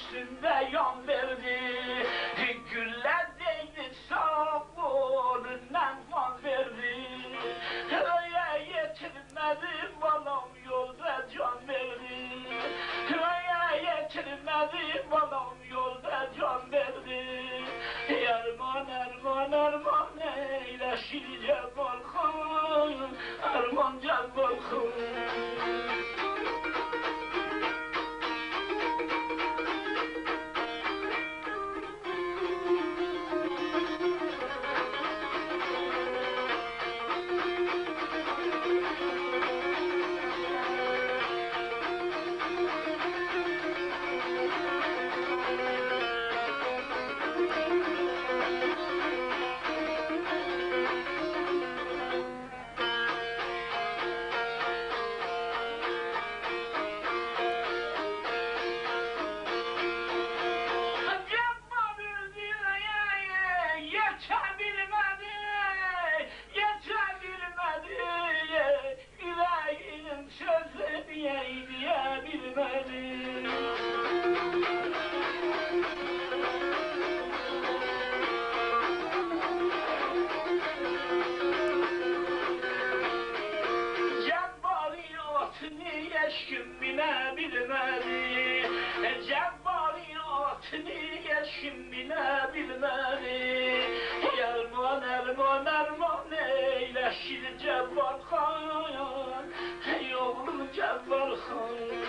üstünde yan verdi. Güller değdi sabunundan kan verdi. Öyle yetirmedi balam yolda can verdi. Öyle yetirmedi balam yolda can verdi. Erman erman erman eyle şilce balkon, erman gel balkon. Eşkim bile bilmedi, Cebbar'ın atını eşkim bile bilmedi. Erman erman erman eyle şil Cebbar Khan, ey oğlum Cebbar Khan.